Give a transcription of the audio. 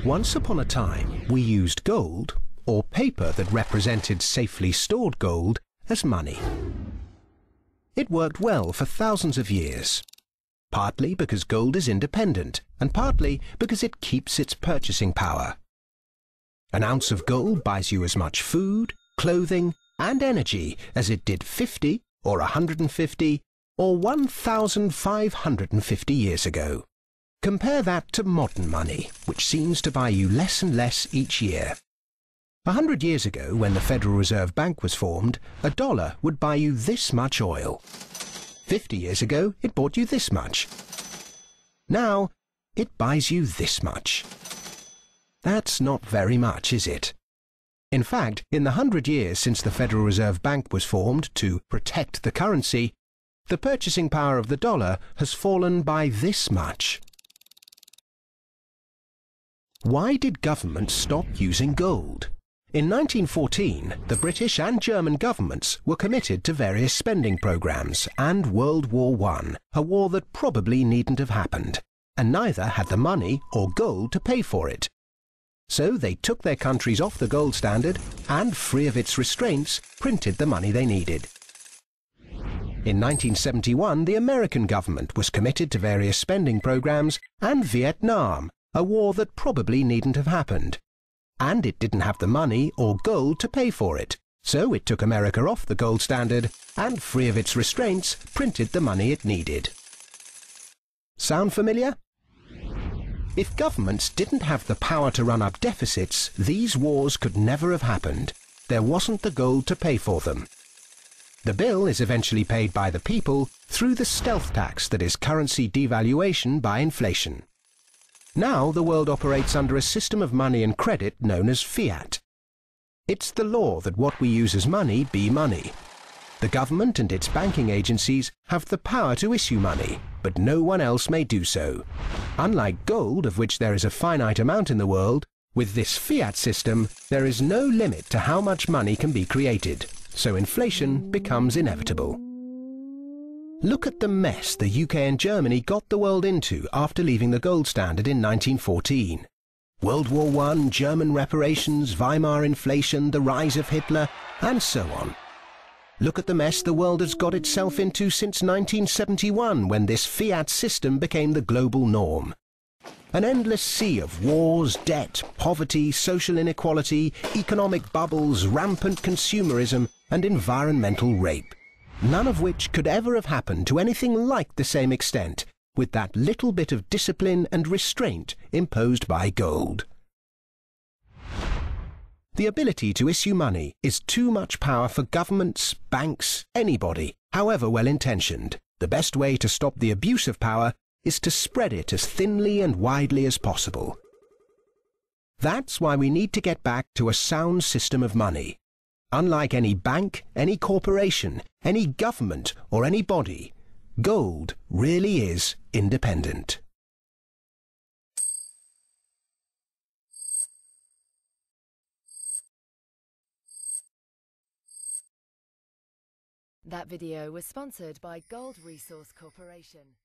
Once upon a time, we used gold, or paper that represented safely stored gold, as money. It worked well for thousands of years, partly because gold is independent, and partly because it keeps its purchasing power. An ounce of gold buys you as much food, clothing, and energy as it did 50, or 150, or 1,550 years ago. Compare that to modern money, which seems to buy you less and less each year. 100 years ago, when the Federal Reserve Bank was formed, $1 would buy you this much oil. 50 years ago, it bought you this much. Now, it buys you this much. That's not very much, is it? In fact, in the 100 years since the Federal Reserve Bank was formed to protect the currency, the purchasing power of the dollar has fallen by this much. Why did governments stop using gold? In 1914, the British and German governments were committed to various spending programs and World War I, a war that probably needn't have happened, and neither had the money or gold to pay for it. So they took their countries off the gold standard and, free of its restraints, printed the money they needed. In 1971, the American government was committed to various spending programs and Vietnam, a war that probably needn't have happened. And it didn't have the money or gold to pay for it, so it took America off the gold standard and, free of its restraints, printed the money it needed. Sound familiar? If governments didn't have the power to run up deficits, these wars could never have happened. There wasn't the gold to pay for them. The bill is eventually paid by the people through the stealth tax that is currency devaluation by inflation. Now the world operates under a system of money and credit known as fiat. It's the law that what we use as money be money. The government and its banking agencies have the power to issue money, but no one else may do so. Unlike gold, of which there is a finite amount in the world, with this fiat system, there is no limit to how much money can be created, so inflation becomes inevitable. Look at the mess the UK and Germany got the world into after leaving the gold standard in 1914. World War I, German reparations, Weimar inflation, the rise of Hitler, and so on. Look at the mess the world has got itself into since 1971, when this fiat system became the global norm. An endless sea of wars, debt, poverty, social inequality, economic bubbles, rampant consumerism, and environmental rape. None of which could ever have happened to anything like the same extent, with that little bit of discipline and restraint imposed by gold. The ability to issue money is too much power for governments, banks, anybody, however well-intentioned. The best way to stop the abuse of power is to spread it as thinly and widely as possible. That's why we need to get back to a sound system of money. Unlike any bank, any corporation, any government, or any body, gold really is independent. That video was sponsored by Gold Resource Corporation.